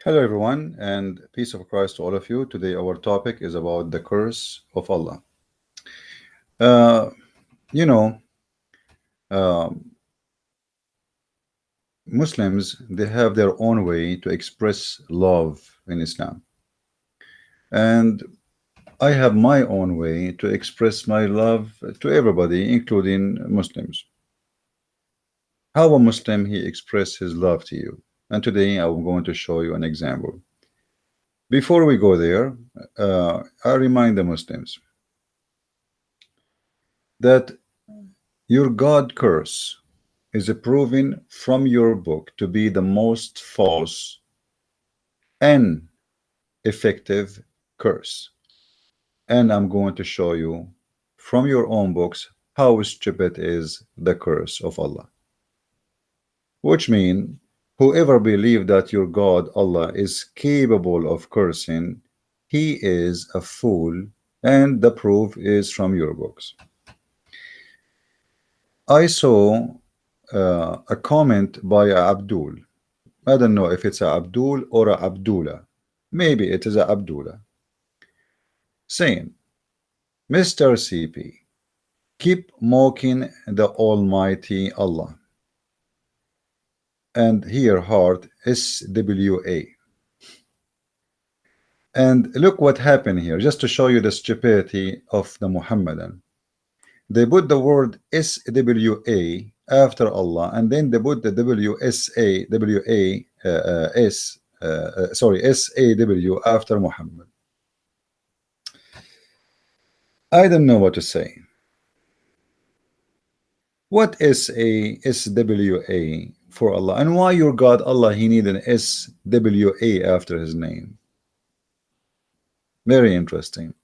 Hello, everyone, and peace of Christ to all of you. Today, our topic is about the curse of Allah. Uh, you know, uh, Muslims they have their own way to express love in Islam, and I have my own way to express my love to everybody, including Muslims. How a Muslim he express his love to you, and today I'm going to show you an example. Before we go there, I remind the Muslims that your God curse is proven from your book to be the most false and effective curse. And I'm going to show you from your own books how stupid is the curse of Allah. Which means whoever believes that your God Allah is capable of cursing, he is a fool, and the proof is from your books. I saw a comment by Abdul. I don't know if it's a Abdul or a Abdullah. Maybe it is a Abdullah. Saying, Mr. CP, keep mocking the Almighty Allah. And here heart SWA. And look what happened here, just to show you the stupidity of the Muhammadan. They put the word SWA after Allah, and then they put the SAW after Muhammad. I don't know what to say. What is a SWA for Allah, and why your God Allah he need an SWA after his name? Very interesting.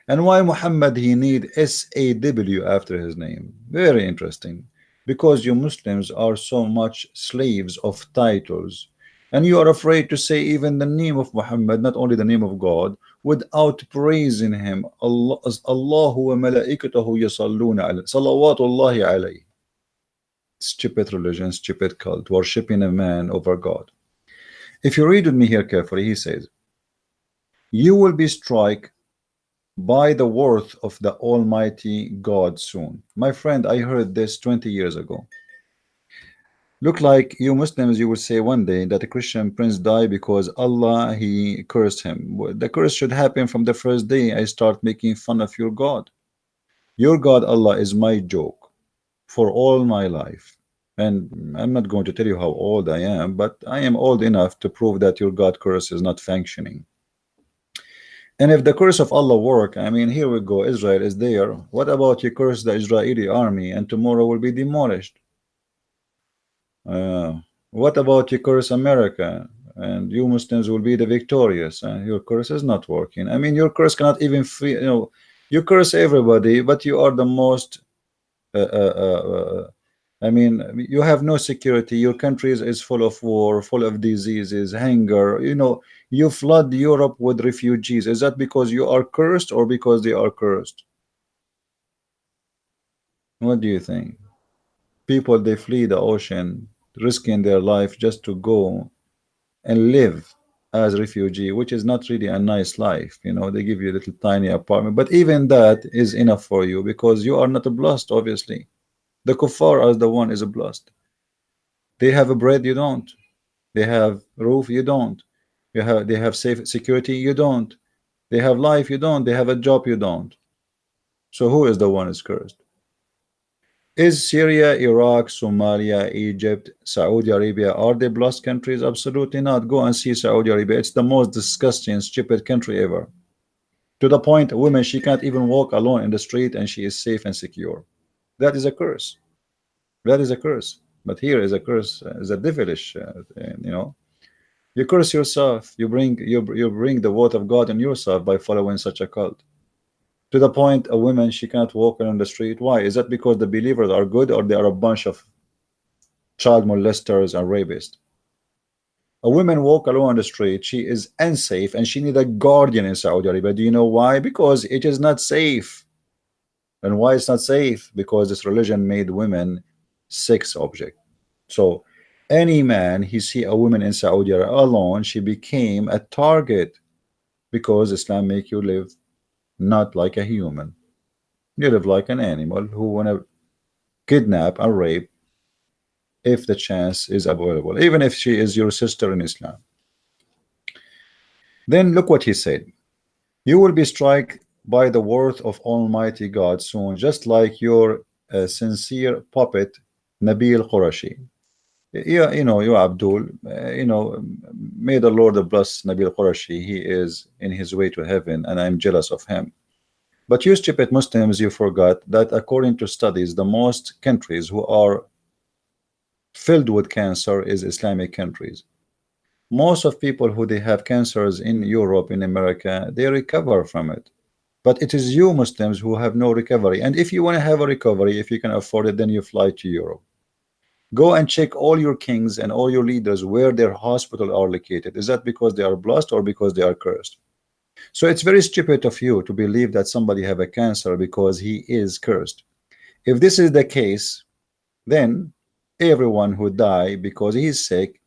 And why Muhammad he need SAW after his name? Very interesting. Because you Muslims are so much slaves of titles, and you are afraid to say even the name of Muhammad, not only the name of God, without praising him. Allah, Allahu wa malaikatahu yusalluna alayhi, salawatullahi alayhi. Stupid religion, stupid cult, worshipping a man over God. If you read with me here carefully, he says, you will be struck by the worth of the Almighty God soon. My friend, I heard this 20 years ago. Look like you Muslims, you will say one day that a Christian prince died because Allah, he cursed him. The curse should happen from the first day I start making fun of your God. Your God, Allah, is my joke for all my life. And I'm not going to tell you how old I am, but I am old enough to prove that your God curse is not functioning. And if the curse of Allah work, I mean, here we go, Israel is there. What about you curse the Israeli army and tomorrow will be demolished? Uh, what about you curse America and you Muslims will be the victorious and your curse is not working? I mean, your curse cannot even you curse everybody, but you are the most I mean, you have no security. Your country is full of war, full of diseases, hunger. You flood Europe with refugees. Is that because you are cursed or because they are cursed? What do you think? People, they flee the ocean, risking their life just to go and live as refugee, which is not really a nice life. They give you a little tiny apartment, but even that is enough for you because you are not a blessed, obviously. The kuffar as the one is a blessed. They have a bread, you don't. They have roof, you don't. They have safe security, you don't. They have life, you don't. They have a job, you don't. So who is the one is cursed? Is Syria, Iraq, Somalia, Egypt, Saudi Arabia, are they blessed countries? Absolutely not. Go and see Saudi Arabia. It's the most disgusting, stupid country ever. To the point, a woman, she can't even walk alone in the street and she is safe and secure. That is a curse. That is a curse. But here is a curse, is a devilish, you know. You curse yourself. You bring the word of God in yourself by following such a cult. To the point, a woman, she can't walk on the street. Why? Is that because the believers are good or they are a bunch of child molesters and rapists? A woman walk alone on the street, she is unsafe and she need a guardian in Saudi Arabia. Do you know why? Because it is not safe. And why it's not safe? Because this religion made women sex object. So Any man he see a woman in Saudi Arabia alone, she became a target, because Islam make you live not like a human. You live like an animal who wanna kidnap and rape if the chance is available, even if she is your sister in Islam. Then look what he said. You will be struck by the worth of Almighty God soon, just like your sincere puppet, Nabil Qurashi. Yeah, you Abdul, may the Lord bless Nabil Qurashi. He is in his way to heaven, and I'm jealous of him. But you stupid Muslims, you forgot that according to studies, the most countries who are filled with cancer is Islamic countries. Most of people who they have cancers in Europe, in America, they recover from it. But it is you Muslims who have no recovery. And if you want to have a recovery, if you can afford it, then you fly to Europe. Go and check all your kings and all your leaders where their hospitals are located. Is that because they are blessed or because they are cursed? So it's very stupid of you to believe that somebody have a cancer because he is cursed. If this is the case, then everyone who die because he is sick,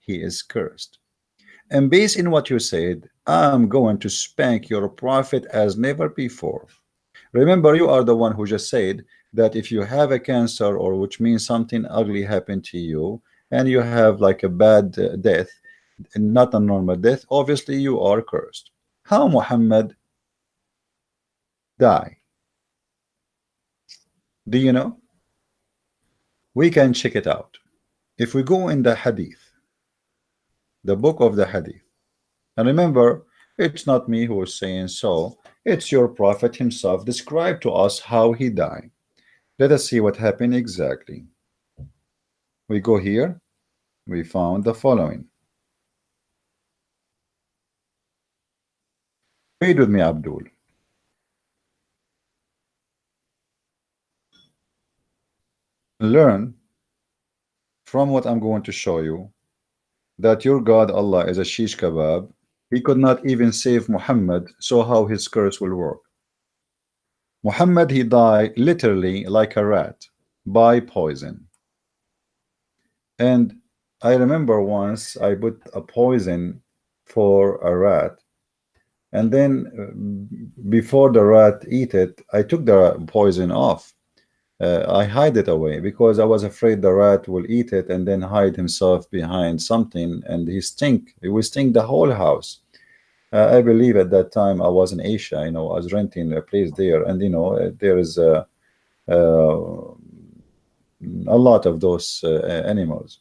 he is cursed. And based in what you said, I'm going to spank your prophet as never before. Remember, you are the one who just said that if you have a cancer, or which means something ugly happened to you, and you have like a bad death, not a normal death, obviously you are cursed. How Muhammad die? Do you know? We can check it out. If we go in the Hadith, the book of the Hadith, and remember, it's not me who is saying so, it's your prophet himself described to us how he died. Let us see what happened exactly. We go here, we found the following. Read with me, Abdul. Learn from what I'm going to show you that your God Allah is a shish kebab. He could not even save Muhammad, so how his curse will work? Muhammad, he died literally like a rat by poison. And I remember once I put a poison for a rat, and then before the rat eat it, I took the poison off. I hide it away because I was afraid the rat will eat it and then hide himself behind something, and it will stink the whole house. I believe at that time I was in Asia, I was renting a place there, and there is a lot of those animals.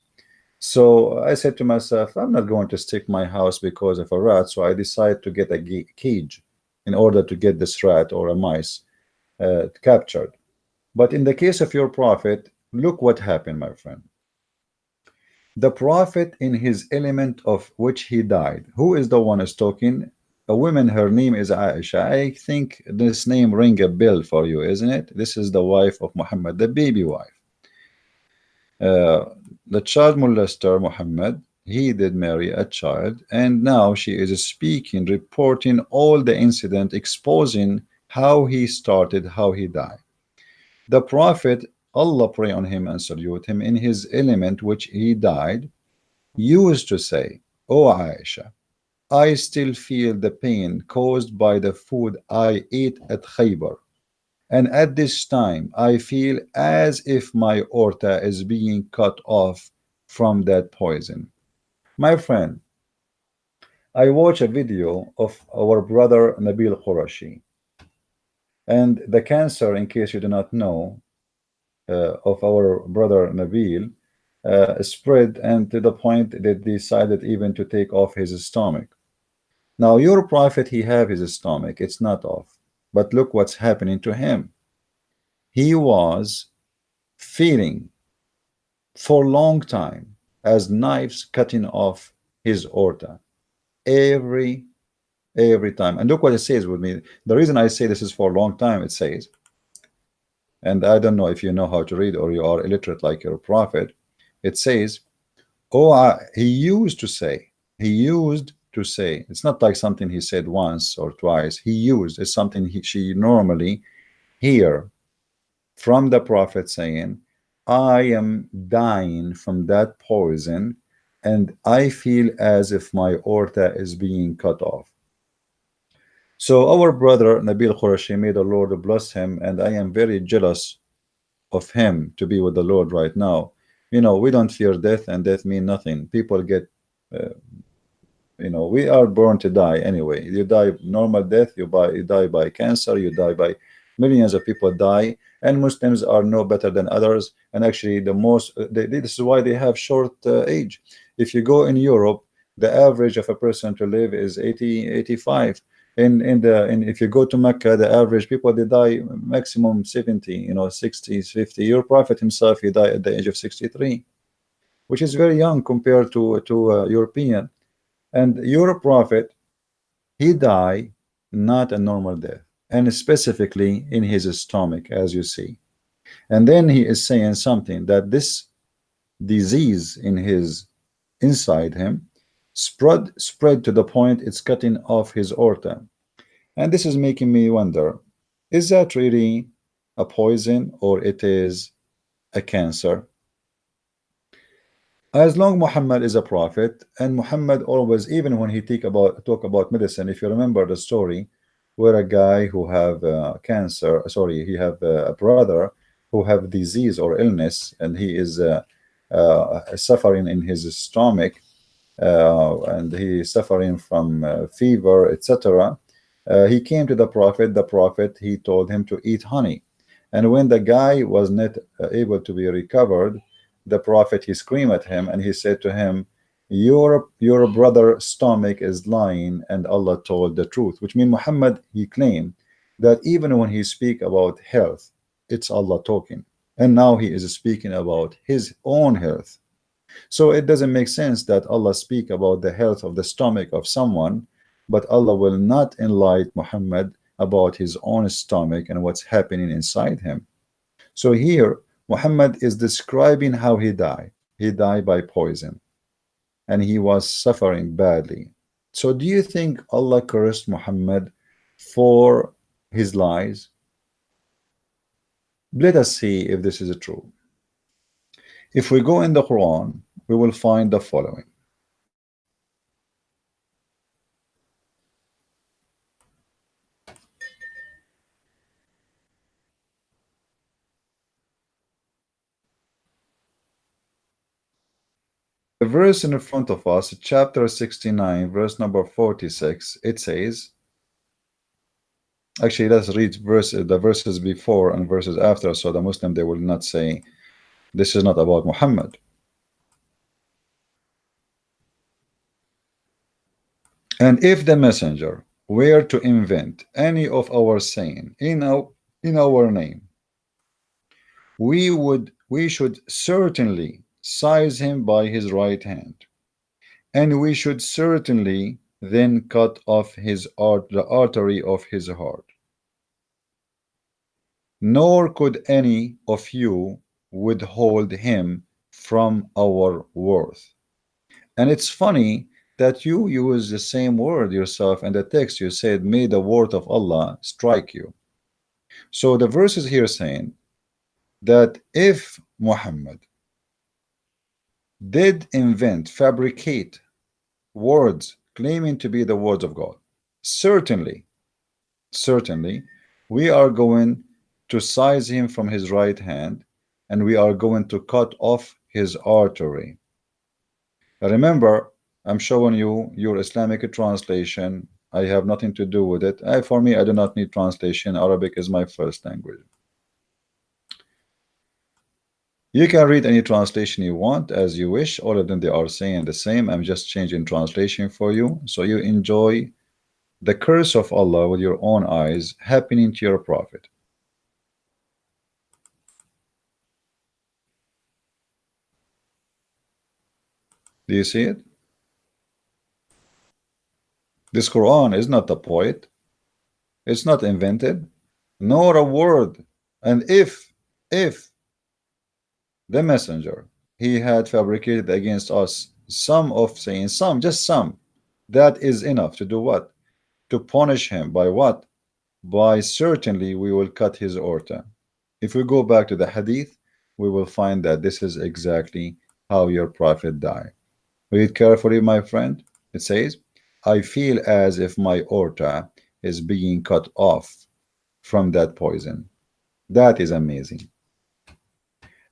So I said to myself, I'm not going to stick my house because of a rat. So I decided to get a cage in order to get this rat or a mice captured. But in the case of your prophet, look what happened, my friend. The prophet, in his element of which he died, who is the one is talking? A woman, her name is Aisha. I think this name ring a bell for you, isn't it? This is the wife of Muhammad, the baby wife. The child molester Muhammad, he did marry a child, and now she is speaking, reporting all the incident, exposing how he started, how he died. The prophet, Allah pray on him and salute him, in his element which he died, used to say, "O Aisha, I still feel the pain caused by the food I ate at Khaybar. And at this time, I feel as if my aorta is being cut off from that poison." My friend, I watched a video of our brother Nabil Qurashi. And the cancer, in case you do not know, of our brother Nabil spread, and to the point that they decided even to take off his stomach. Now, your prophet, he have his stomach, it's not off. But look what's happening to him. He was feeling for a long time as knives cutting off his aorta every time. And look what it says with me. The reason I say this is for a long time, it says, and I don't know if you know how to read or you are illiterate like your prophet, it says, he used to say, it's not like something he said once or twice. He used, it's something she normally hear from the prophet saying, I am dying from that poison, and I feel as if my aorta is being cut off. So our brother Nabil Qurashi, may the Lord bless him, and I am very jealous of him to be with the Lord right now. You know, we don't fear death, and death mean nothing. People get, uh, we are born to die anyway. You die normal death, you die by cancer, you die by millions of people die, and Muslims are no better than others. And actually, the most this is why they have short age. If you go in Europe, the average of a person to live is 80, 85. In if you go to Mecca, the average people they die maximum 70, 60, 50. Your Prophet himself, he died at the age of 63, which is very young compared to European. And your Prophet, he died not a normal death, and specifically in his stomach, as you see. And then he is saying something that this disease in his inside him spread to the point it's cutting off his aorta. And this is making me wonder, is that really a poison or it is a cancer? As long Muhammad is a prophet, and Muhammad always, even when he talk about medicine, if you remember the story where a guy who have cancer, sorry, he have a brother who have disease or illness, and he is suffering in his stomach, and he is suffering from fever, etc. He came to the prophet. The prophet, he told him to eat honey, and when the guy was not able to be recovered, the prophet, he screamed at him and he said to him, your brother's stomach is lying, and Allah told the truth. Which means Muhammad, he claimed that even when he speak about health, it's Allah talking, and now he is speaking about his own health. So it doesn't make sense that Allah speak about the health of the stomach of someone, but Allah will not enlighten Muhammad about his own stomach and what's happening inside him. So here Muhammad is describing how he died. He died by poison, and he was suffering badly. So do you think Allah cursed Muhammad for his lies? Let us see if this is true. If we go in the Quran, we will find the following. The verse in front of us, chapter 69, verse number 46, it says, actually, let's read the verses before and verses after, so the Muslim, they will not say this is not about Muhammad. And if the messenger were to invent any of our saying in our name, we should certainly seize him by his right hand, and we should certainly then cut off the artery of his heart. Nor could any of you withhold him from our worth. And it's funny that you use the same word yourself in the text. You said, may the word of Allah strike you. So the verse is here saying that if Muhammad did invent, fabricate words claiming to be the words of God, certainly we are going to seize him from his right hand, and we are going to cut off his artery. Remember, I'm showing you your Islamic translation. I have nothing to do with it. For me, I do not need translation. Arabic is my first language. You can read any translation you want as you wish. All of them, they are saying the same. I'm just changing translation for you, so you enjoy the curse of Allah with your own eyes happening to your prophet. Do you see it? This Quran is not a poet. It's not invented, nor a word. And if the messenger, he had fabricated against us some of saying, just some, that is enough to do what? To punish him by what? By certainly we will cut his aorta. If we go back to the hadith, we will find that this is exactly how your prophet died. Read carefully, my friend. It says, I feel as if my aorta is being cut off from that poison. That is amazing.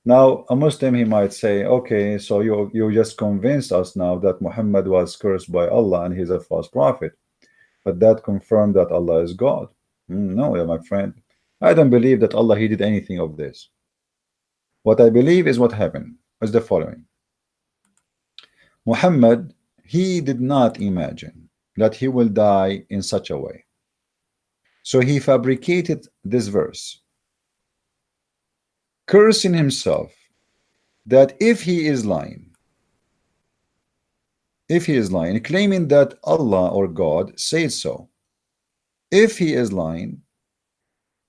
Now, a Muslim, he might say, okay, so you just convinced us now that Muhammad was cursed by Allah and he's a false prophet. But that confirmed that Allah is God. No, yeah, my friend. I don't believe that Allah, he did anything of this. What I believe is what happened is the following. Muhammad, he did not imagine that he will die in such a way. So he fabricated this verse, cursing himself that if he is lying, claiming that Allah or God said so, if he is lying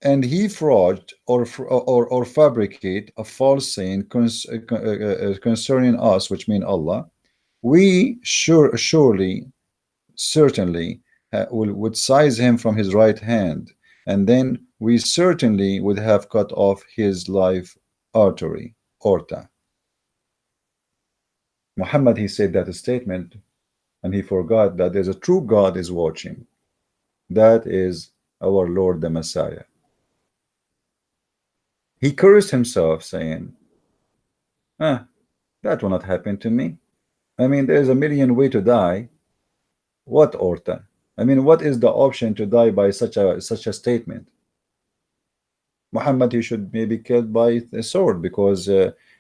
and he fraud or fabricate a false saying concerning us, which mean Allah, we certainly would seize him from his right hand, and then we certainly would have cut off his life artery, aorta. Muhammad, he said that statement, and he forgot that there's a true God is watching. That is our Lord the Messiah. He cursed himself, saying, that will not happen to me. I mean, there's a million ways to die. What aorta? I mean, what is the option to die by such a statement? Muhammad, he should maybe killed by a sword because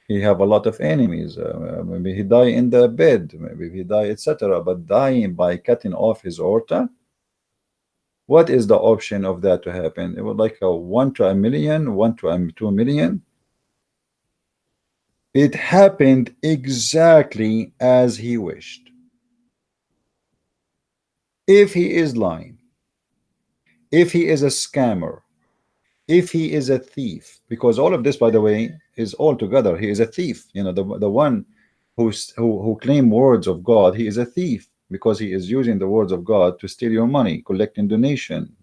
he have a lot of enemies. Maybe he die in the bed, maybe he die, etc. But dying by cutting off his aorta, what is the option of that to happen? It was like a 1 to a million, 1 to 2 million. It happened exactly as he wished. If he is lying, if he is a scammer, if he is a thief, because all of this, by the way, is all together. He is a thief. You know, the one who claim words of God, he is a thief because he is using the words of God to steal your money, collecting donation,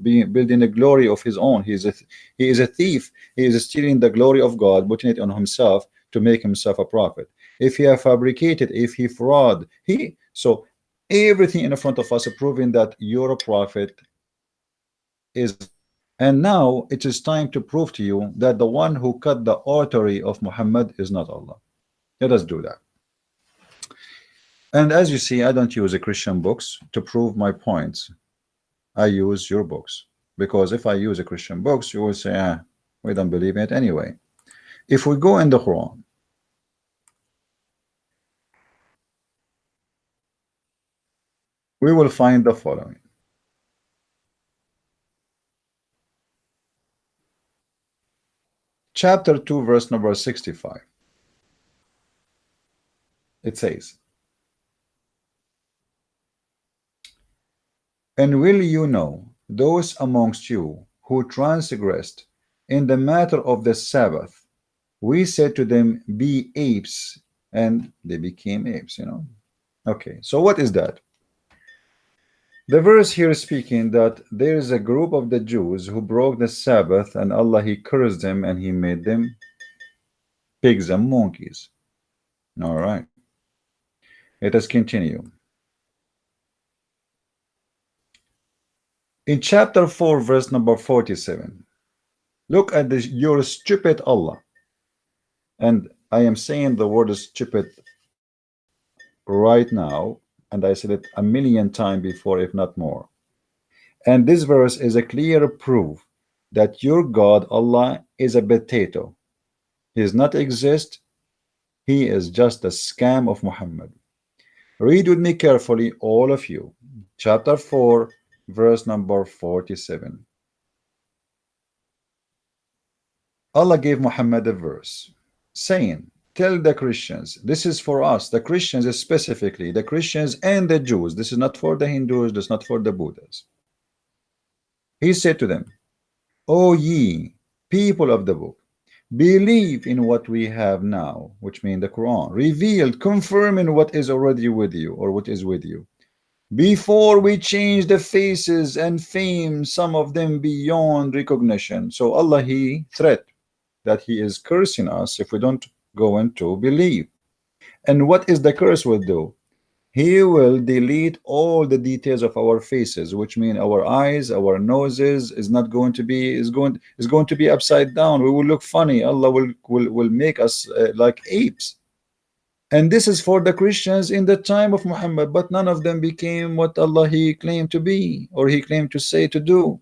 building the glory of his own. He is a thief. He is stealing the glory of God, putting it on himself to make himself a prophet. If he have fabricated, if he fraud, so everything in front of us proving that you're a prophet is. And now it is time to prove to you that the one who cut the artery of Muhammad is not Allah. Let us do that. And as you see, I don't use Christian books to prove my points. I use your books, because if I use Christian books, you will say, we don't believe in it anyway. If we go in the Quran, we will find the following. Chapter 2, verse number 65. It says, and will you know those amongst you who transgressed in the matter of the Sabbath? We said to them, be apes, and they became apes, you know. Okay, so what is that? The verse here is speaking that there is a group of the Jews who broke the Sabbath, and Allah, he cursed them and he made them pigs and monkeys. All right, let us continue. In chapter 4, verse number 47, look at this, your stupid Allah. And I am saying the word stupid right now, and I said it a million times before, if not more. And this verse is a clear proof that your God, Allah, is a potato. He does not exist. He is just a scam of Muhammad. Read with me carefully, all of you. Chapter 4, verse number 47. Allah gave Muhammad a verse saying, tell the Christians, this is for us, the Christians specifically, the Christians and the Jews. This is not for the Hindus, this is not for the Buddhas. He said to them, O ye people of the book, believe in what we have now, which means the Quran, revealed, confirming what is already with you, or what is with you, before we change the faces and fame some of them beyond recognition. So Allah, he threat, that he is cursing us if we don't go into believe. And what is the curse will do? He will delete all the details of our faces, which mean our eyes, our noses is not going to be is going to be upside down. We will look funny. Allah will make us like apes. And this is for the Christians in the time of Muhammad, but none of them became what Allah he claimed to be or he claimed to say to do.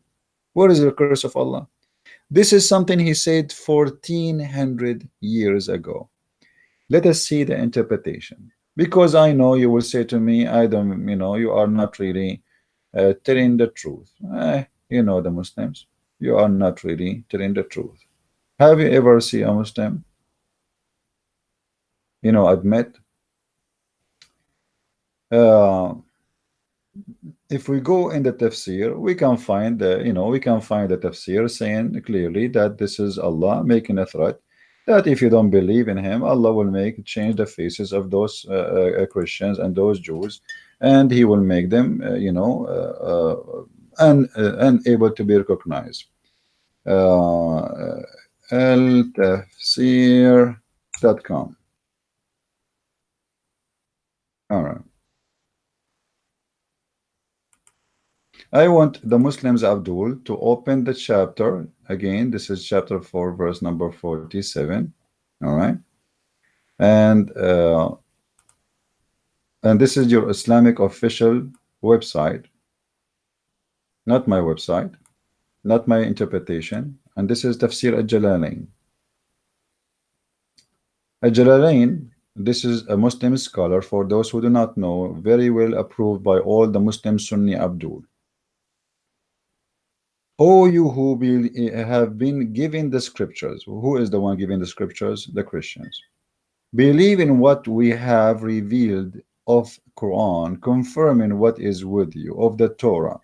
What is the curse of Allah? This is something he said 1400 years ago. Let us see the interpretation. Because I know you will say to me, I don't, you are not really telling the truth. The Muslims, you are not really telling the truth. Have you ever seen a Muslim, admit? If we go in the tafsir, we can find the tafsir saying clearly that this is Allah making a threat that if you don't believe in him, Allah will change the faces of those Christians and those Jews, and he will make them unable to be recognized. Altafsir.com. All right. I want the Muslims, Abdul, to open the chapter. Again, this is chapter 4, verse number 47. All right. And this is your Islamic official website. Not my website. Not my interpretation. And this is Tafsir al-Jalalain. Al-Jalalain, this is a Muslim scholar, for those who do not know, very well approved by all the Muslim Sunni Abdul. Oh, you who have been given the scriptures. Who is the one giving the scriptures? The Christians. Believe in what we have revealed of Quran, confirming what is with you of the Torah.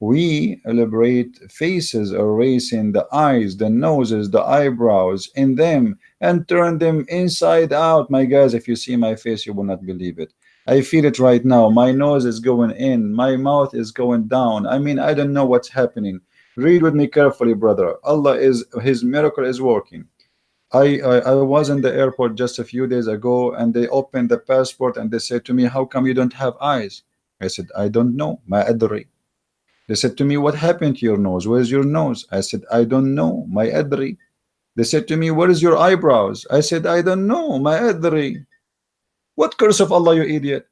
We elaborate faces, erasing the eyes, the noses, the eyebrows in them, and turn them inside out. My guys, if you see my face, you will not believe it. I feel it right now. My nose is going in. My mouth is going down. I mean, I don't know what's happening. Read with me carefully, brother. His miracle is working. I was in the airport just a few days ago, and they opened the passport and they said to me, how come you don't have eyes? I said, I don't know. Ma adri. They said to me, what happened to your nose? Where's your nose? I said, I don't know. Ma adri. They said to me, where is your eyebrows? I said, I don't know. Ma adri. What curse of Allah, you idiot?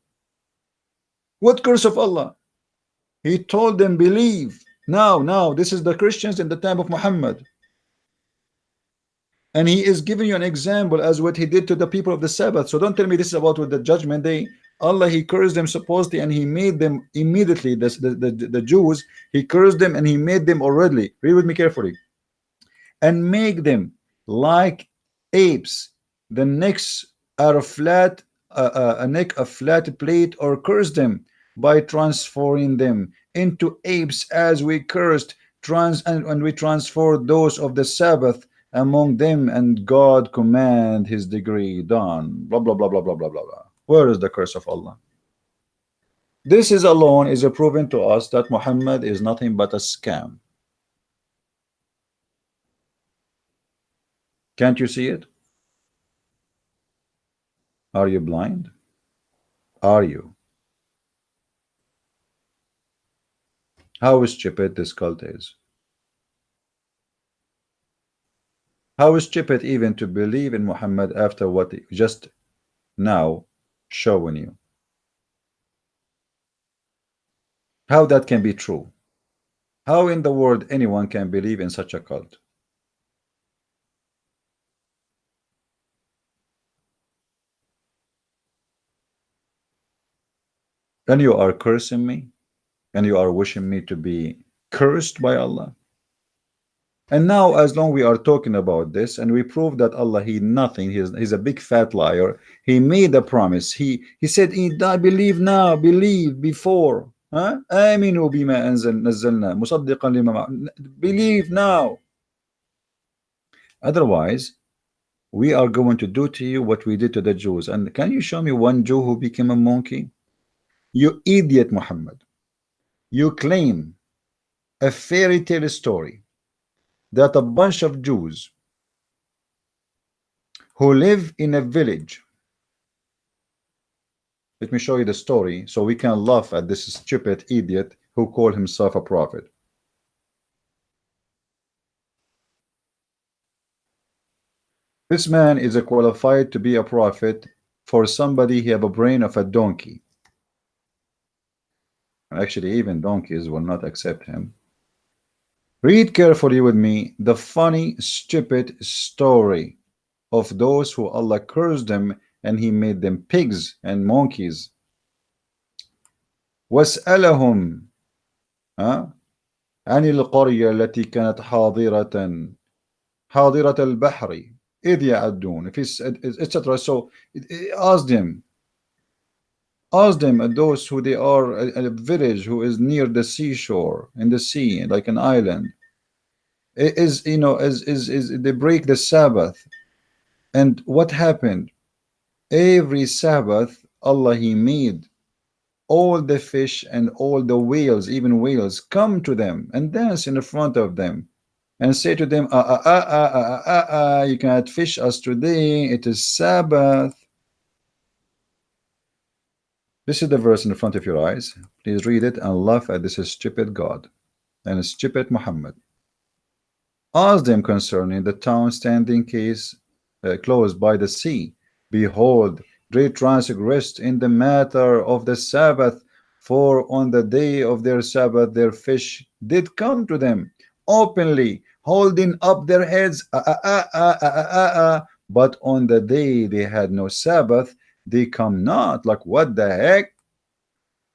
What curse of Allah? He told them, believe. Now, this is the Christians in the time of Muhammad. And he is giving you an example as what he did to the people of the Sabbath. So don't tell me this is about with the judgment day. Allah, he cursed them supposedly, and he made them immediately, the Jews, he cursed them and he made them already. Read with me carefully. And make them like apes. The necks are flat, a neck of flat plate, or curse them by transforming them into apes as we cursed and we transferred those of the Sabbath among them, and God command his degree done. Blah blah blah blah blah blah blah blah. Where is the curse of Allah? This is alone is a proven to us that Muhammad is nothing but a scam. Can't you see it? Are you blind? Are you? How stupid this cult is. How stupid even to believe in Muhammad after what he just now showing you. How that can be true? How in the world anyone can believe in such a cult? And you are cursing me, and you are wishing me to be cursed by Allah. And now, as long we are talking about this, and we prove that Allah, he nothing, he's a big fat liar. He made a promise. He said, I believe now, believe before. آمنوا بما نزلنا مصدقا لما believe now. Otherwise, we are going to do to you what we did to the Jews. And can you show me one Jew who became a monkey? You idiot, Muhammad. You claim a fairy tale story that a bunch of Jews who live in a village. Let me show you the story so we can laugh at this stupid idiot who called himself a prophet. This man is qualified to be a prophet for somebody he have a brain of a donkey. Actually, even donkeys will not accept him. Read carefully with me the funny, stupid story of those who Allah cursed them and He made them pigs and monkeys. واسألهم عن القرية التي كانت حاضرة البحر إذ يعدون, etc. So ask them those who they are, a village who is near the seashore, in the sea, like an island, is they break the Sabbath. And what happened? Every Sabbath Allah He made all the fish and all the whales, even whales, come to them and dance in front of them and say to them, you cannot fish us today, it is Sabbath. This is the verse in front of your eyes. Please read it and laugh at this stupid God and stupid Muhammad. Ask them concerning the town standing close by the sea. Behold, they transgressed in the matter of the Sabbath, for on the day of their Sabbath their fish did come to them openly, holding up their heads, but on the day they had no Sabbath, they come not. Like, what the heck?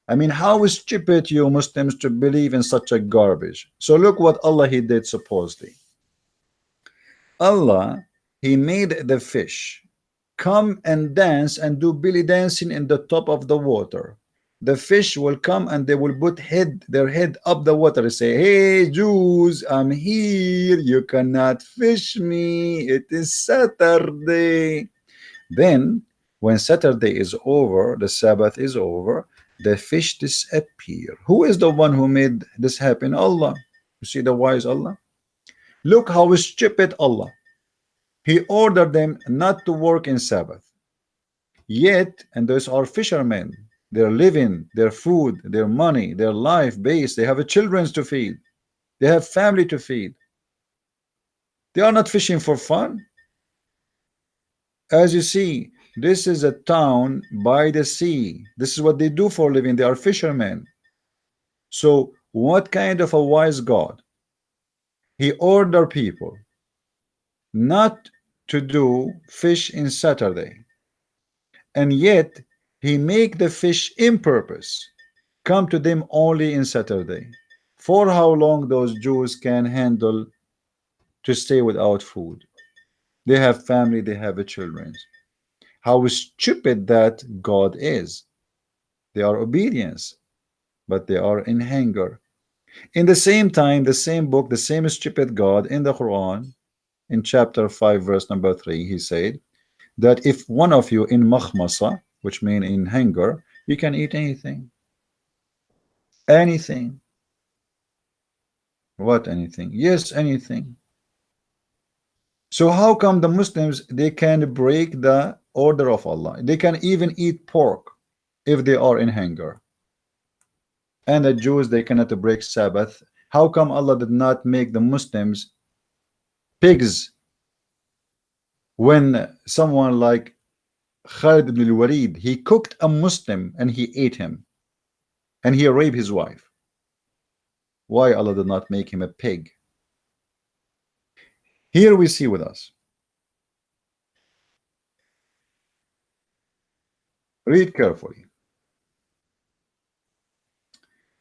I mean, how stupid you Muslims to believe in such a garbage. So look what Allah He did supposedly. Allah He made the fish come and dance and do belly dancing in the top of the water. The fish will come and they will put their head up the water and say, hey Jews, I'm here, you cannot fish me, it is Saturday. Then when Saturday is over, the Sabbath is over, the fish disappear. Who is the one who made this happen? Allah. You see the wise Allah? Look how stupid Allah. He ordered them not to work in Sabbath. Yet, and those are fishermen, their living, their food, their money, their life base, they have children to feed, they have family to feed. They are not fishing for fun. As you see, this is a town by the sea. This is what they do for a living. They are fishermen. So what kind of a wise God? He ordered people not to do fish in Saturday, and yet He make the fish in purpose come to them only in Saturday. For how long those Jews can handle to stay without food? They have family, they have children. How stupid that God is. They are obedience, but they are in anger. In the same time, the same book, the same stupid God in the Quran, in chapter 5 verse number 3, He said that if one of you in makhmasa, which means in hunger, you can eat anything. Anything. What anything? Yes, anything. So how come the Muslims, they can break the order of Allah? They can even eat pork if they are in hunger. And the Jews, they cannot break Sabbath. How come Allah did not make the Muslims pigs when someone like Khalid ibn al-Walid, he cooked a Muslim and he ate him and he raped his wife? Why Allah did not make him a pig? Here we see with us. Read carefully.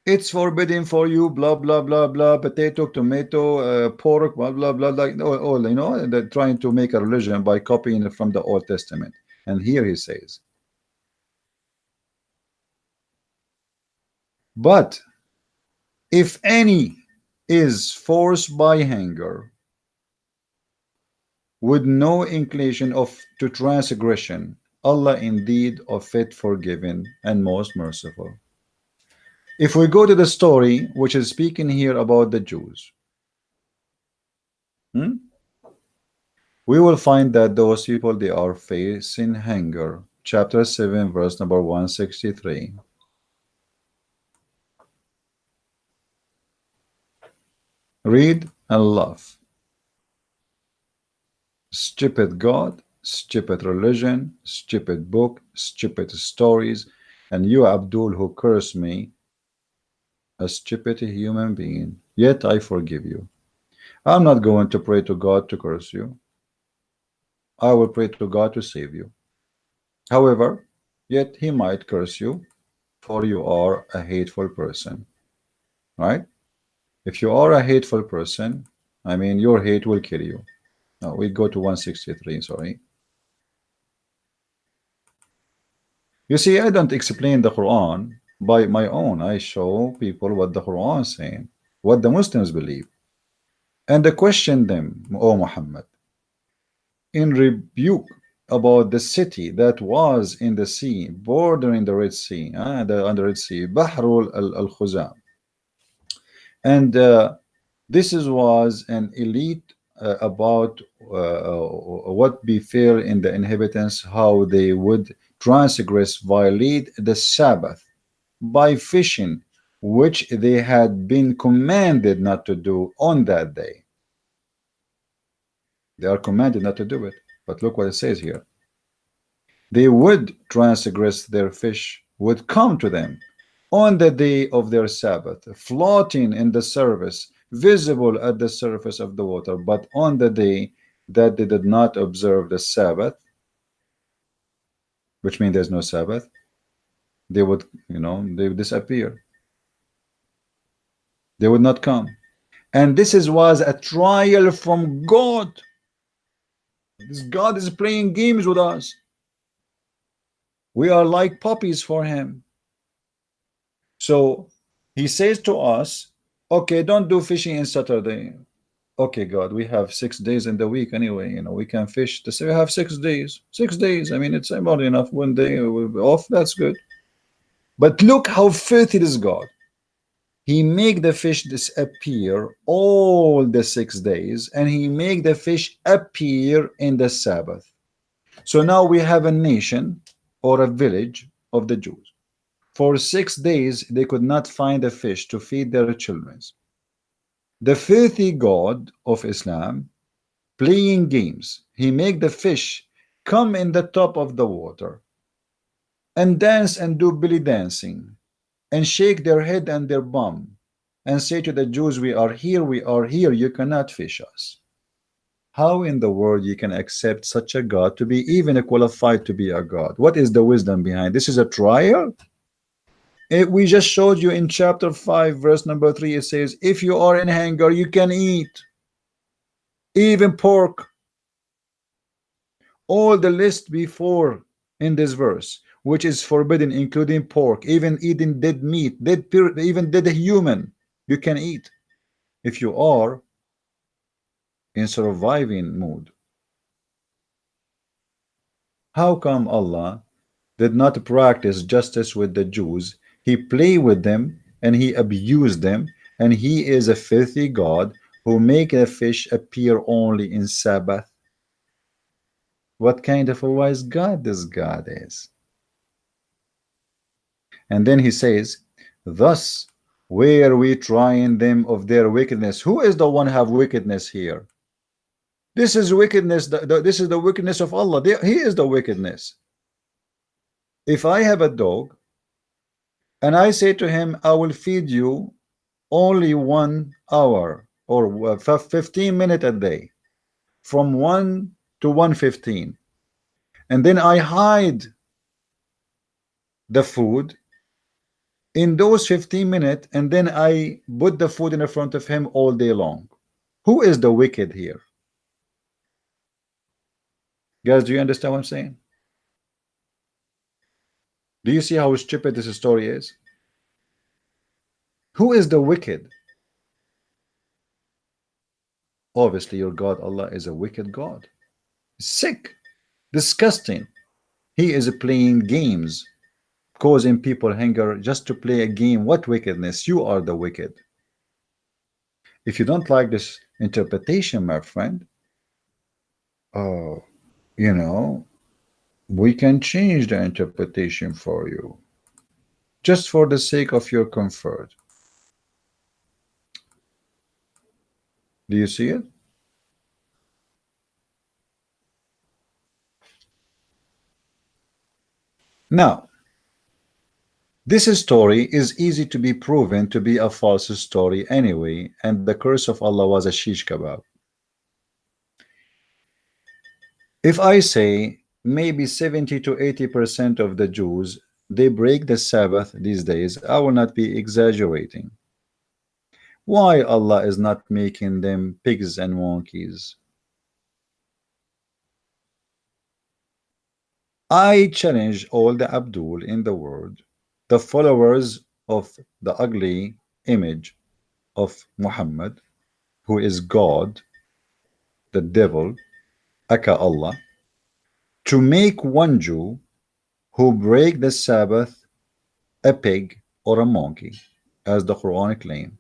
It's forbidden for you, blah blah blah blah, potato, tomato, pork, blah blah blah, like all you know. They're trying to make a religion by copying it from the Old Testament. And here He says, but if any is forced by hunger with no inclination to transgression, Allah indeed of it forgiving and most merciful. If we go to the story which is speaking here about the Jews, we will find that those people, they are facing hunger. Chapter 7, verse number 163. Read and laugh. Stupid God, stupid religion, stupid book, stupid stories, and you, Abdul, who curse me, a stupid human being. Yet I forgive you. I'm not going to pray to God to curse you. I will pray to God to save you. However, yet he might curse you, for you are a hateful person. Right? If you are a hateful person, I mean, your hate will kill you. Now we go to 163, sorry. You see, I don't explain the Quran by my own. I show people what the Quran is saying, what the Muslims believe. And I question them, O Muhammad, in rebuke about the city that was in the sea, bordering the Red Sea, on the Red Sea, Bahrul al-Khuzam. And this was an elite about what befell in the inhabitants, how they would transgress, violate the Sabbath by fishing, which they had been commanded not to do on that day. They are commanded not to do it. But look what it says here. They would transgress, their fish would come to them on the day of their Sabbath, floating in the surface, visible at the surface of the water. But on the day that they did not observe the Sabbath, which means there's no Sabbath, they would, they would disappear. They would not come. And this was a trial from God. This God is playing games with us. We are like puppies for him. So he says to us, okay, don't do fishing on Saturday. Okay, God, we have 6 days in the week anyway. We can fish. To say we have 6 days. 6 days. I mean, it's about enough. One day we'll be off. That's good. But look how filthy is God. He make the fish disappear all the 6 days, and he make the fish appear in the Sabbath. So now we have a nation or a village of the Jews. For 6 days, they could not find a fish to feed their children. The filthy God of Islam playing games. He make the fish come in the top of the water and dance and do belly dancing and shake their head and their bum and say to the Jews, we are here, you cannot fish us. How in the world you can accept such a God to be even qualified to be a God? What is the wisdom behind this? Is a trial? We just showed you in chapter 5 verse number 3, it says, if you are in hunger you can eat even pork. All the list before in this verse, which is forbidden, including pork, even eating dead meat, even dead human, you can eat if you are in surviving mood. How come Allah did not practice justice with the Jews? He played with them and he abused them, and he is a filthy God who make a fish appear only in Sabbath. What kind of a wise God this God is? And then he says, thus were we trying them of their wickedness. Who is the one have wickedness here? This is wickedness. This is the wickedness of Allah. He is the wickedness. If I have a dog and I say to him, I will feed you only 1 hour or 15 minutes a day, from 1 to 1:15, and then I hide the food in those 15 minutes, and then I put the food in front of him all day long. Who is the wicked here? Guys, do you understand what I'm saying? Do you see how stupid this story is? Who is the wicked? Obviously your God Allah is a wicked God. Sick, disgusting. He is playing games, causing people hunger just to play a game. What wickedness? You are the wicked. If you don't like this interpretation, my friend, uh, you know, we can change the interpretation for you just for the sake of your comfort. Do you see it? Now, this story is easy to be proven to be a false story anyway, and the curse of Allah was a shish kebab. If I say maybe 70 to 80% of the Jews they break the Sabbath these days, I will not be exaggerating. Why Allah is not making them pigs and monkeys? I challenge all the Abdul in the world, the followers of the ugly image of Muhammad, who is God, the devil, aka Allah, to make one Jew who break the Sabbath a pig or a monkey, as the Quran claims.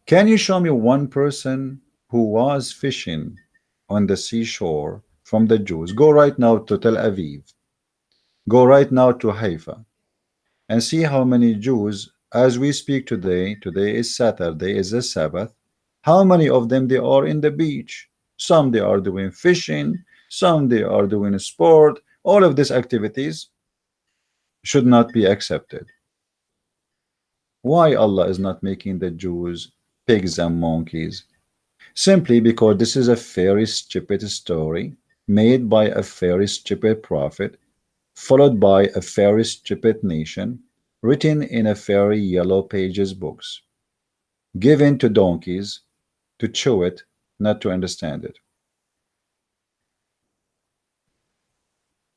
Can you show me one person who was fishing on the seashore from the Jews? Go right now to Tel Aviv. Go right now to Haifa and see how many Jews, as we speak today, today is Saturday, is the Sabbath, how many of them they are in the beach. Some they are doing fishing, some they are doing sport. All of these activities should not be accepted. Why Allah is not making the Jews pigs and monkeys? Simply because this is a very stupid story made by a very stupid prophet, followed by a very stupid nation, written in a very yellow pages books, given to donkeys to chew it, not to understand it.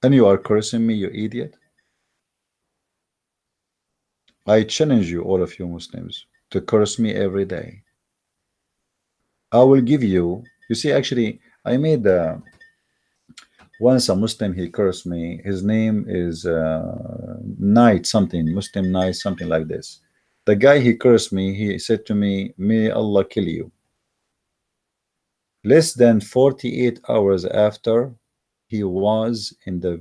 And you are cursing me, you idiot? I challenge you, all of you Muslims, to curse me every day. I will give you, you see, actually, I made once a Muslim, he cursed me. His name is Knight something, Muslim Knight, something like this. The guy he cursed me, he said to me, may Allah kill you. Less than 48 hours after, he was in the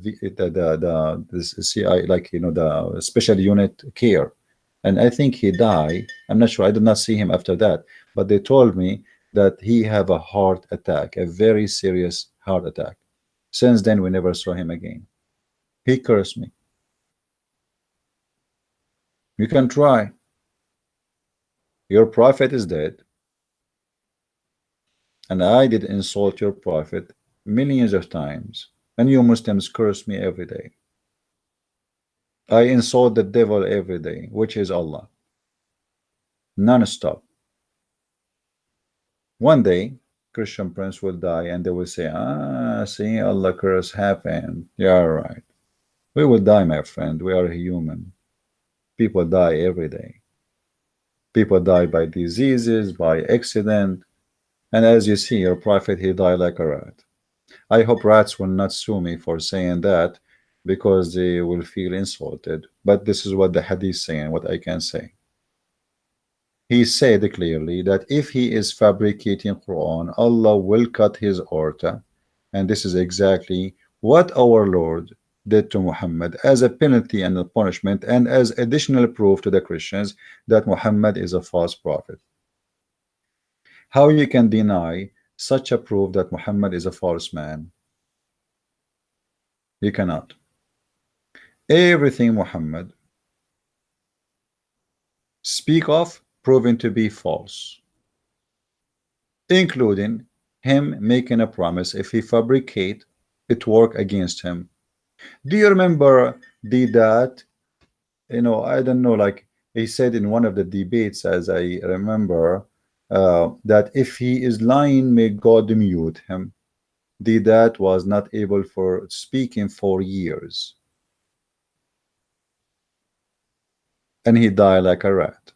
CI, like, you know, the special unit care. And I think he died. I'm not sure. I did not see him after that. But they told me that he have a heart attack, a very serious heart attack. Since then, we never saw him again. He cursed me. You can try. Your prophet is dead, and I did insult your prophet millions of times, and you Muslims curse me every day. I insult the devil every day, which is Allah, non-stop. One day, Christian Prince will die, and they will say, ah, see, Allah curse happened. Yeah, right. We will die, my friend. We are human. People die every day. People die by diseases, by accident. And as you see, your prophet, he died like a rat. I hope rats will not sue me for saying that, because they will feel insulted. But this is what the hadith saying, what I can say. He said clearly that if he is fabricating Quran, Allah will cut his aorta. And this is exactly what our Lord did to Muhammad as a penalty and a punishment, and as additional proof to the Christians that Muhammad is a false prophet. How you can deny such a proof that Muhammad is a false man? You cannot. Everything Muhammad speak of proven to be false, including him making a promise if he fabricate it work against him. Do you remember that, you know, I don't know, like he said in one of the debates, as I remember, that if he is lying, may God mute him. That was not able for speaking for years, and he died like a rat.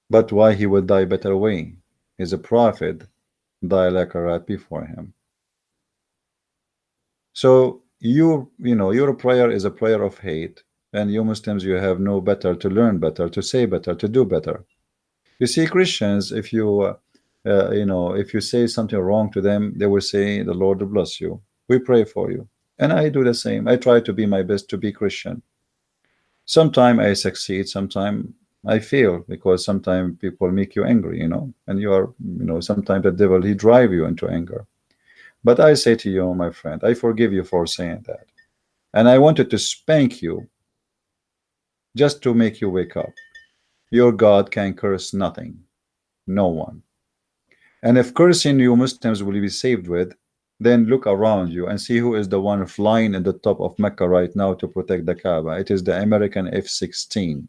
But why he will die better way? He's a prophet, die like a rat before him. So you know, your prayer is a prayer of hate, and you Muslims, you have no better to learn better, to say better, to do better. You see, Christians, if you You know, if you say something wrong to them, they will say, "The Lord bless you. We pray for you." And I do the same. I try to be my best to be Christian. Sometimes I succeed, sometimes I fail, because sometimes people make you angry, you know, and you are, you know, sometimes the devil, he drive you into anger. But I say to you, my friend, I forgive you for saying that. And I wanted to spank you just to make you wake up. Your God can curse nothing, no one. And if cursing you Muslims will be saved with, then look around you and see who is the one flying in the top of Mecca right now to protect the Kaaba. It is the American F-16.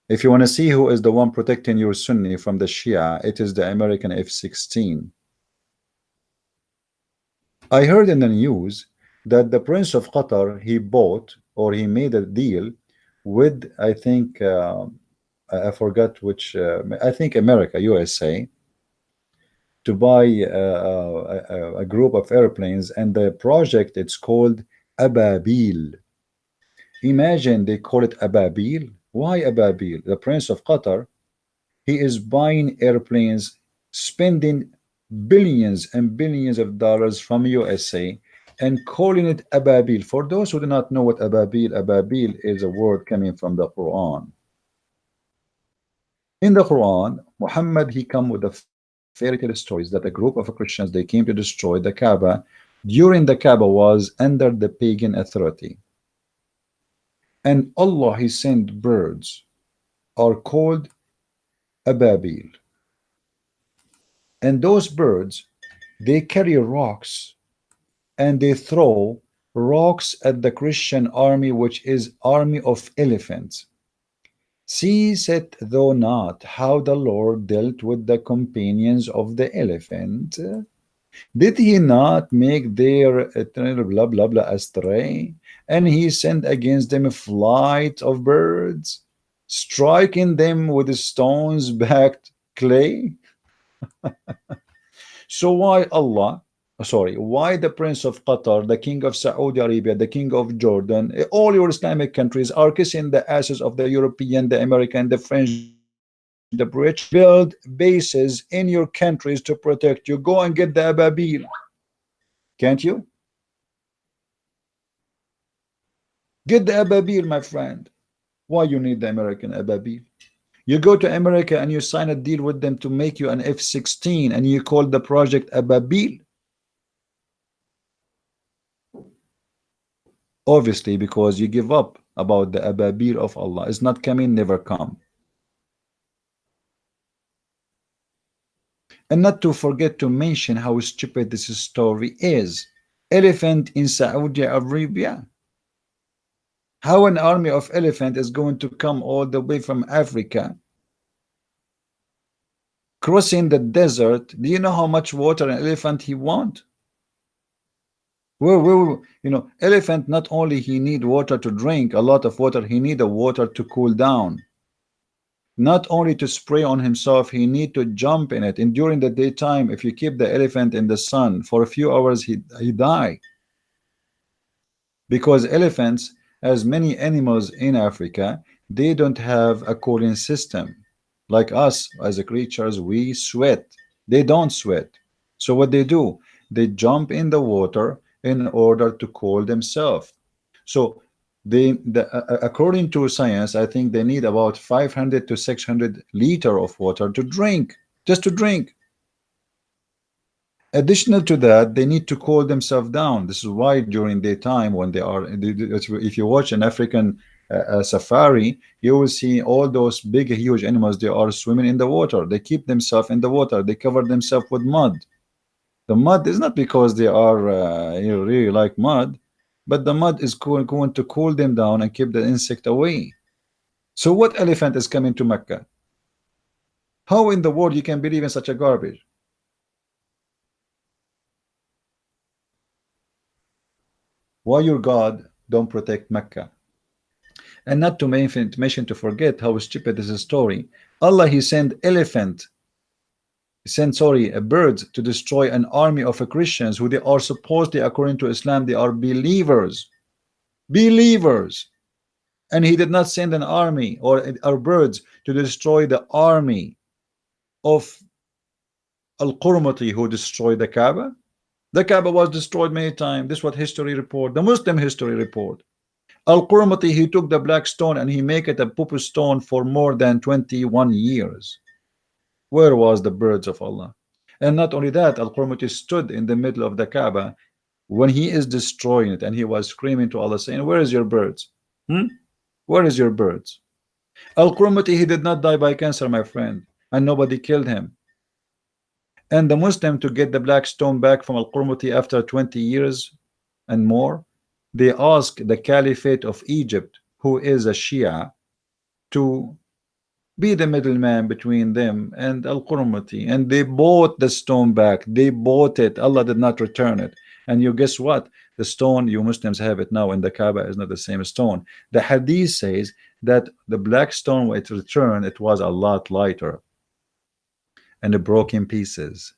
If you want to see who is the one protecting your Sunni from the Shia, it is the American F-16. I heard in the news that the Prince of Qatar, he bought, or he made a deal with, I think, I forgot which, I think America, USA, to buy a group of airplanes, and the project, it's called Ababil. Imagine they call it Ababil. Why Ababil? The Prince of Qatar, he is buying airplanes, spending billions and billions of dollars from USA, and calling it Ababil. For those who do not know what Ababil, Ababil is a word coming from the Quran. In the Quran, Muhammad, he come with the fairy tale stories that a group of Christians, they came to destroy the Kaaba during the Kaaba was under the pagan authority. And Allah, he sent birds are called Ababil. And those birds, they carry rocks, and they throw rocks at the Christian army, which is army of elephants. Seest thou not how the Lord dealt with the companions of the elephant? Did he not make their eternal blah blah blah astray? And he sent against them a flight of birds, striking them with stones backed clay. So why Allah, sorry, why the Prince of Qatar, the King of Saudi Arabia, the King of Jordan, all your Islamic countries are kissing the asses of the European, the American, the French, the British, build bases in your countries to protect you? Go and get the Ababil. Can't you? Get the Ababil, my friend. Why you need the American Ababil? You go to America and you sign a deal with them to make you an F-16, and you call the project Ababil. Obviously, because you give up about the Ababil of Allah. It's not coming, never come. And not to forget to mention how stupid this story is. Elephant in Saudi Arabia. How an army of elephant is going to come all the way from Africa, crossing the desert? Do you know how much water an elephant he want? Well, you know, elephant, not only he need water to drink, a lot of water, he need a water to cool down. Not only to spray on himself, he need to jump in it. And during the daytime, if you keep the elephant in the sun for a few hours, he die. Because elephants, as many animals in Africa, they don't have a cooling system. Like us as a creatures, we sweat. They don't sweat. So what they do, they jump in the water in order to cool themselves. So according to science, I think they need about 500 to 600 liter of water to drink, just to drink. Additional to that, they need to cool themselves down. This is why during daytime, when they are, if you watch an African safari, you will see all those big, huge animals. They are swimming in the water. They keep themselves in the water. They cover themselves with mud. The mud is not because they are really like mud, but the mud is going to cool them down and keep the insect away. So what elephant is coming to Mecca? How in the world you can believe in such a garbage? Why your God don't protect Mecca? And not to mention, to forget how stupid is a story. Allah, he sent elephant, a bird to destroy an army of Christians who they are supposedly, according to Islam, they are believers. Believers. And he did not send an army or birds to destroy the army of Al-Qurmati who destroyed the Kaaba? The Kaaba was destroyed many times. This is what history report, the Muslim history report. Al-Qurmati, he took the black stone and he make it a pupu stone for more than 21 years. Where was the birds of Allah? And not only that, Al-Qurmati stood in the middle of the Kaaba when he is destroying it, and he was screaming to Allah saying, where is your birds? Where is your birds? Al-Qurmati, he did not die by cancer, my friend, and nobody killed him. And the Muslim, to get the black stone back from Al-Qurmati after 20 years and more, they ask the Caliphate of Egypt, who is a Shia, to be the middleman between them and Al-Qurmati, and they bought the stone back. They bought it. Allah did not return it. And you guess what? The stone you Muslims have it now in the Kaaba is not the same stone. The hadith says that the black stone, when it returned, it was a lot lighter and it broke in pieces.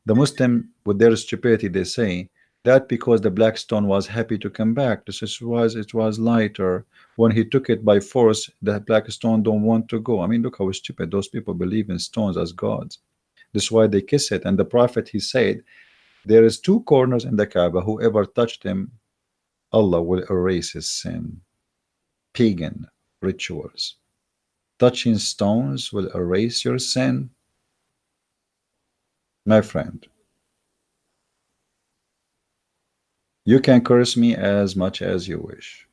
The Muslim, with their stupidity, they say that because the black stone was happy to come back. This is why it was lighter. When he took it by force, the black stone don't want to go. I mean, look how stupid those people believe in stones as gods. This is why they kiss it. And the Prophet, he said, there is two corners in the Kaaba. Whoever touched them, Allah will erase his sin. Pagan rituals. Touching stones will erase your sin. My friend, you can curse me as much as you wish.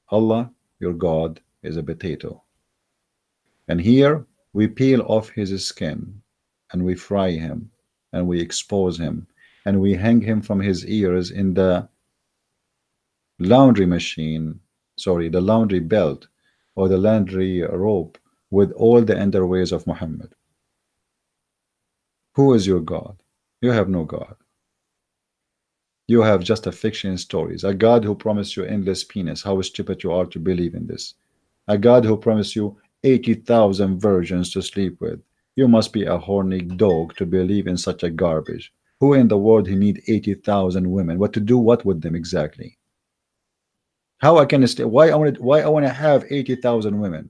Allah, your God, is a potato. And here we peel off his skin and we fry him and we expose him and we hang him from his ears in the laundry machine, sorry, the laundry belt or the laundry rope with all the underwears of Muhammad. Who is your God? You have no God. You have just a fiction stories. A God who promised you endless penis. How stupid you are to believe in this. A God who promised you 80,000 virgins to sleep with. You must be a horny dog to believe in such a garbage. Who in the world he need 80,000 women? What to do what with them exactly? How I can stay? Why I want to have 80,000 women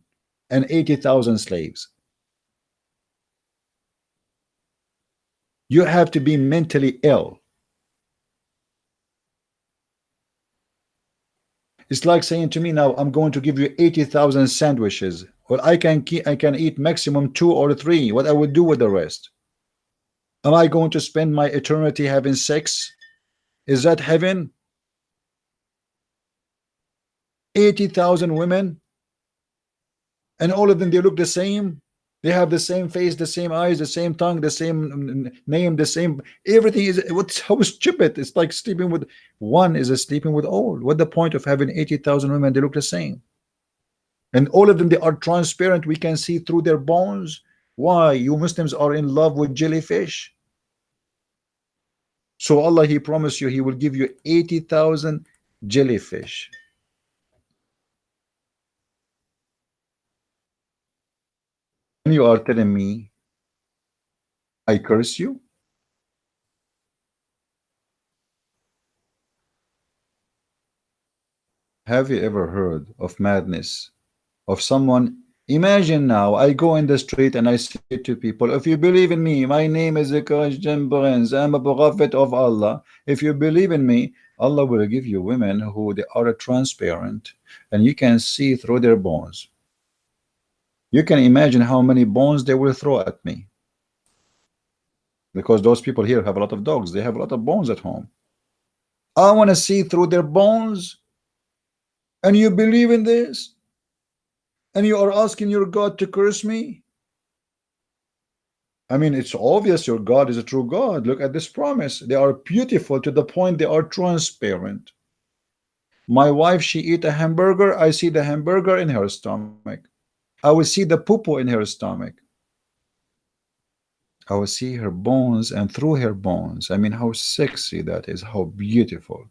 and 80,000 slaves? You have to be mentally ill. It's like saying to me now, I'm going to give you 80,000 sandwiches. Well, I can eat maximum 2 or 3. What I will do with the rest? Am I going to spend my eternity having sex? Is that heaven? 80,000 women, and all of them, they look the same. They have the same face, the same eyes, the same tongue, the same name, the same everything. Is what's how stupid? It's like sleeping with one is a sleeping with all. What the point of having 80,000 women? They look the same, and all of them, they are transparent. We can see through their bones. Why? You Muslims are in love with jellyfish. So Allah, he promised you he will give you 80,000 jellyfish. And you are telling me I curse you? Have you ever heard of madness of someone? Imagine now I go in the street and I say to people, if you believe in me, my name is Christian Prince, I'm a prophet of Allah. If you believe in me, Allah will give you women who they are transparent and you can see through their bones. You can imagine how many bones they will throw at me, because those people here have a lot of dogs. They have a lot of bones at home. I want to see through their bones. And you believe in this? And you are asking your God to curse me? I mean, it's obvious your God is a true God. Look at this promise. They are beautiful to the point they are transparent. My wife, she eat a hamburger. I see the hamburger in her stomach. I will see the poo-poo in her stomach. I will see her bones, and through her bones. I mean, how sexy that is, how beautiful.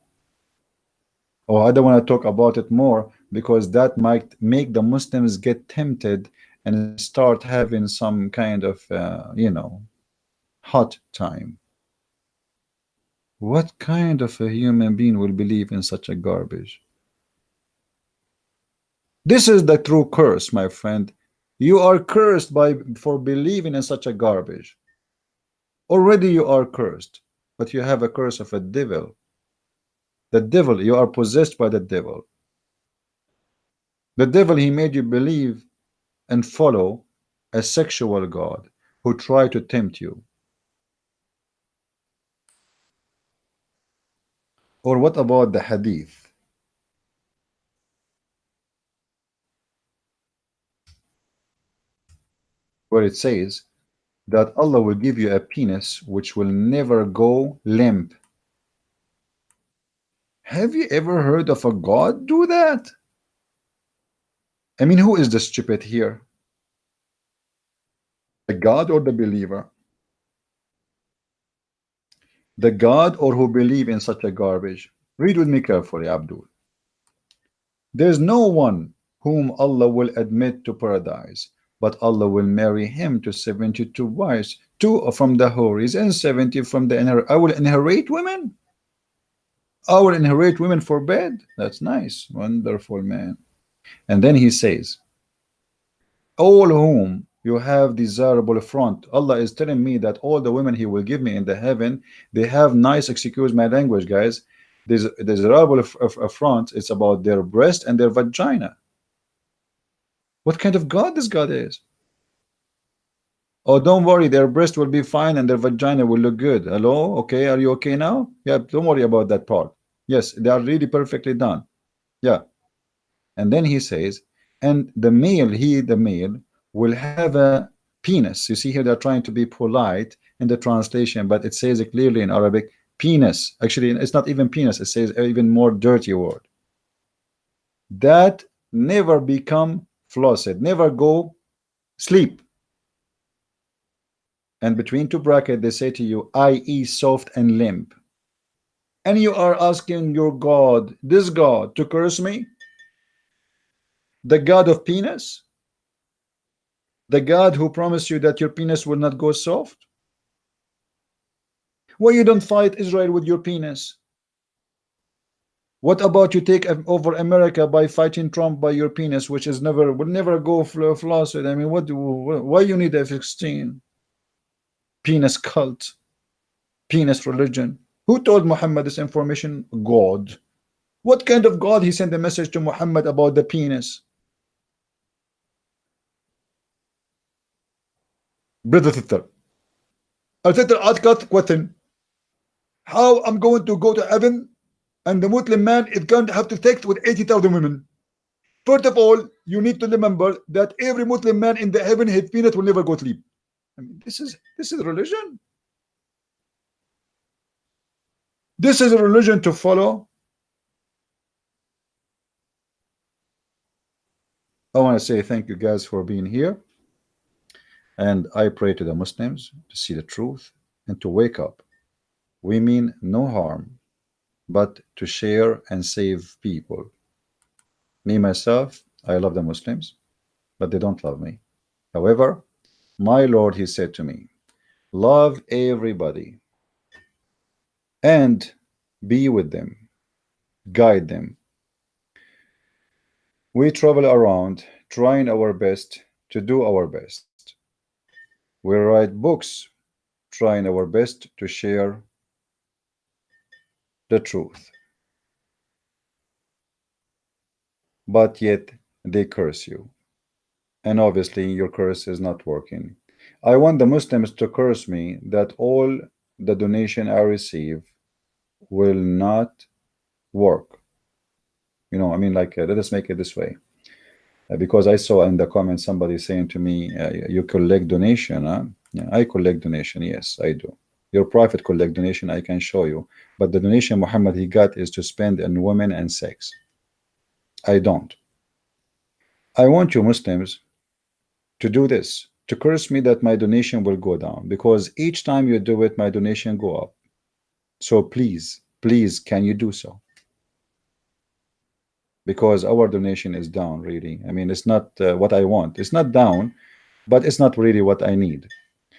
Oh, I don't want to talk about it more, because that might make the Muslims get tempted and start having some kind of, hot time. What kind of a human being will believe in such a garbage? This is the true curse, my friend. You are cursed for believing in such a garbage. Already you are cursed, but you have a curse of a devil. The devil, you are possessed by the devil. The devil, he made you believe and follow a sexual god who tried to tempt you. Or what about the hadith where it says that Allah will give you a penis which will never go limp? Have you ever heard of a god do that? I mean, who is the stupid here? The god or the believer? The god or who believe in such a garbage? Read with me carefully, Abdul. There's no one whom Allah will admit to paradise, but Allah will marry him to 72 wives, 2 from the Houris and 70 from the inherit. I will inherit women. I will inherit women for bed. That's nice, wonderful, man. And then he says, all whom you have desirable front. Allah is telling me that all the women he will give me in the heaven, they have nice, excuse my language, guys, desirable front. It's about their breast and their vagina. What kind of God this God is? Oh, don't worry, their breast will be fine and their vagina will look good. Hello? Okay, are you okay now? Yeah, don't worry about that part. Yes, they are really perfectly done. Yeah. And then he says, and the male, the male, will have a penis. You see here, they're trying to be polite in the translation, but it says it clearly in Arabic, penis. Actually, it's not even penis, it says even more dirty word. That never become flaccid, never go sleep. And between two brackets, they say to you, i.e. soft and limp. And you are asking your God, this God, to curse me? The God of penis? The God who promised you that your penis will not go soft? Why you don't fight Israel with your penis? What about you take over America by fighting Trump by your penis, which is will never go flaccid? I mean, why you need F-16? Penis cult, penis religion. Who told Muhammad this information? God. What kind of God he sent a message to Muhammad about the penis? Brother Sister, ask question. How I'm going to go to heaven and the Muslim man is going to have to sex with 80,000 women? First of all, you need to remember that every Muslim man in the heaven, his penis will never go to sleep. I mean, this is religion. This is a religion to follow. I want to say thank you guys for being here. And I pray to the Muslims to see the truth and to wake up. We mean no harm, but to share and save people. Me, myself, I love the Muslims, but they don't love me. However, my Lord, he said to me, love everybody and be with them, guide them. We travel around trying our best to do our best. We write books trying our best to share the truth. But yet they curse you. And obviously your curse is not working. I want the Muslims to curse me that all the donation I receive will not work. You know, I mean, like, let us make it this way. Because I saw in the comments somebody saying to me, you collect donation, huh? Yeah, I collect donation. Yes, I do. Your prophet collect donation, I can show you. But the donation Muhammad he got is to spend on women and sex. I don't. I want you Muslims to do this, to curse me that my donation will go down, because each time you do it, my donation go up. So please, please, can you do so? Because our donation is down, really. I mean, it's not what I want. It's not down, but it's not really what I need.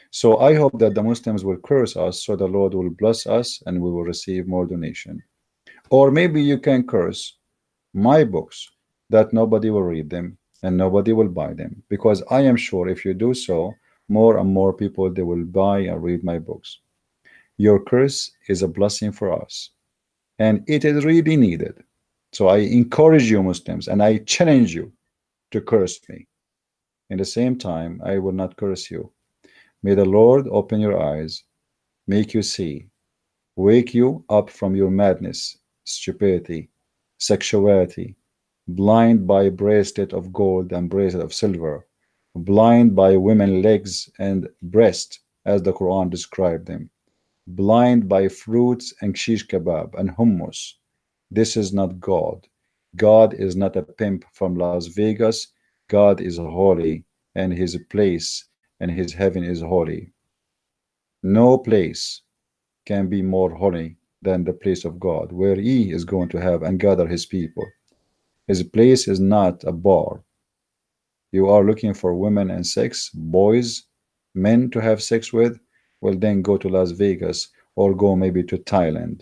So I hope that the Muslims will curse us so the Lord will bless us and we will receive more donation. Or maybe you can curse my books that nobody will read them and nobody will buy them, because I am sure if you do so, more and more people they will buy and read my books. Your curse is a blessing for us, and it is really needed. So I encourage you, Muslims, and I challenge you to curse me. In the same time, I will not curse you. May the Lord open your eyes, make you see, wake you up from your madness, stupidity, sexuality, blind by bracelet of gold and bracelet of silver, blind by women legs and breast, as the Quran described them, blind by fruits and shish kebab and hummus. This is not God. God is not a pimp from Las Vegas. God is holy, and his place and his heaven is holy. No place can be more holy than the place of God, where he is going to have and gather his people. His place is not a bar. You are looking for women and sex, boys, men to have sex with, well, then go to Las Vegas or go maybe to Thailand.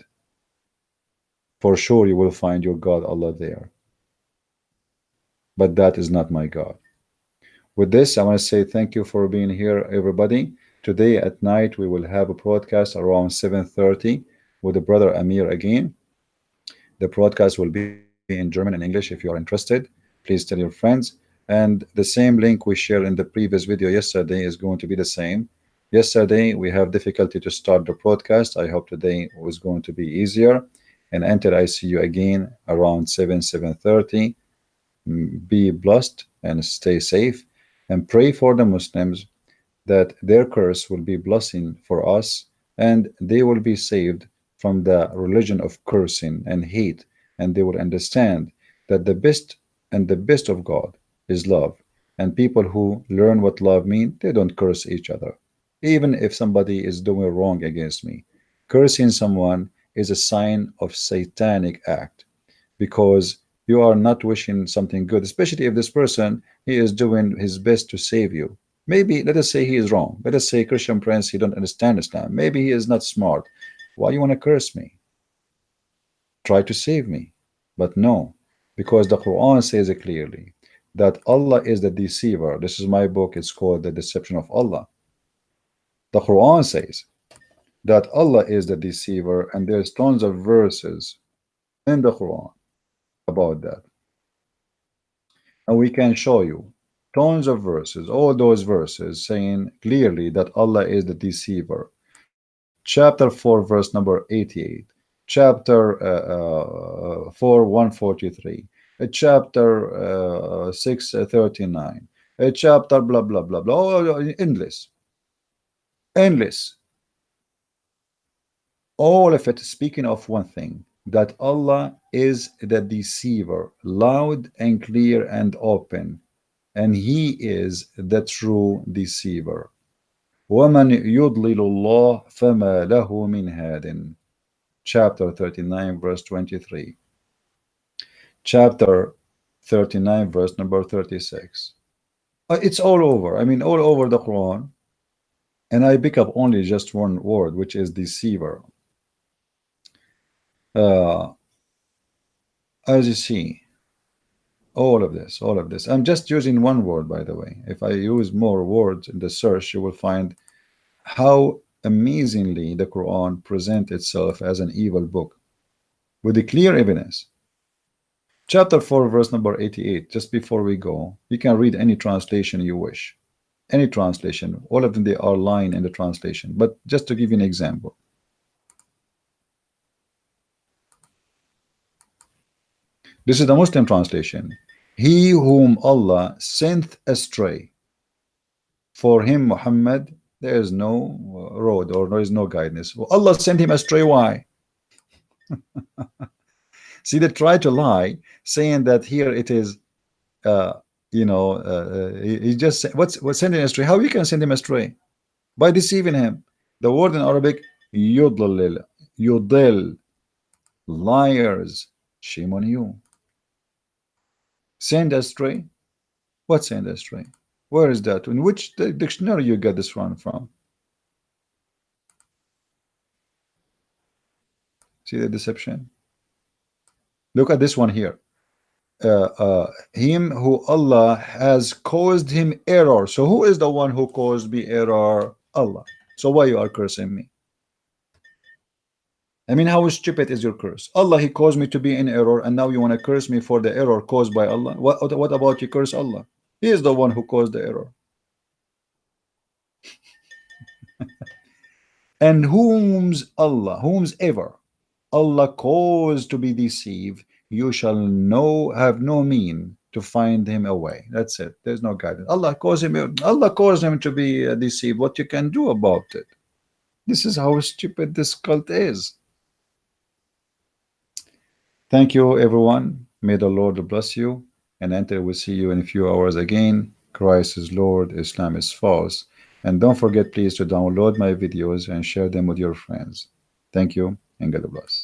For sure, you will find your God Allah there. But that is not my God. With this, I want to say thank you for being here, everybody. Today at night, we will have a broadcast around 7:30 with the brother Amir again. The broadcast will be in German and English. If you are interested, please tell your friends. And the same link we shared in the previous video yesterday is going to be the same. Yesterday, we have difficulty to start the broadcast. I hope today was going to be easier. And until I see you again around 7:30, be blessed and stay safe. And pray for the Muslims that their curse will be blessing for us and they will be saved from the religion of cursing and hate, and they will understand that the best of God is love, and people who learn what love means, they don't curse each other. Even if somebody is doing wrong against me, cursing someone is a sign of satanic act, because you are not wishing something good, especially if this person he is doing his best to save you. Maybe let us say he is wrong. Let us say Christian Prince he don't understand Islam. Maybe he is not smart. Why you want to curse me? Try to save me. But no, because the Quran says it clearly that Allah is the deceiver. This is my book. It's called The Deception of Allah. The Quran says that Allah is the deceiver, and there's tons of verses in the Quran about that. And we can show you tons of verses, all those verses saying clearly that Allah is the deceiver. Chapter 4, verse number 88, chapter 4, 143, chapter 6, 39, chapter blah, blah, blah, blah, endless, endless. All of it speaking of one thing, that Allah is the deceiver, loud and clear and open, and he is the true deceiver. وَمَنْ يُضْلِلُ اللَّهُ فَمَا لَهُ مِنْ هَادٍ. Chapter 39, verse 23. Chapter 39, verse number 36. It's all over. I mean, all over the Quran. And I pick up only just one word, which is deceiver. As you see, all of this. I'm just using one word, by the way. If I use more words in the search, you will find how amazingly the Quran presents itself as an evil book with a clear evidence. Chapter 4, verse number 88. Just before we go, you can read any translation you wish. Any translation. All of them, they are lying in the translation. But just to give you an example. This is the Muslim translation. He whom Allah sent astray, for him, Muhammad, there is no road or there is no guidance. Well, Allah sent him astray. Why? See, they try to lie, saying that here it is, uh, he just what's sending astray? How you can send him astray? By deceiving him. The word in Arabic, yudlil, yudil, liars. Shame on you. Send astray. What send astray? Where is that? In which dictionary you get this one from? See the deception? Look at this one here. him who Allah has caused him error. So who is the one who caused me error? Allah. So why you are cursing me? I mean, how stupid is your curse? Allah, He caused me to be in error, and now you want to curse me for the error caused by Allah? What about you curse Allah? He is the one who caused the error. And whomsoever Allah caused to be deceived, you shall have no mean to find him away. That's it. There's no guidance. Allah caused him to be deceived. What you can do about it? This is how stupid this cult is. Thank you, everyone. May the Lord bless you. And until we see you in a few hours again, Christ is Lord, Islam is false. And don't forget, please, to download my videos and share them with your friends. Thank you, and God bless.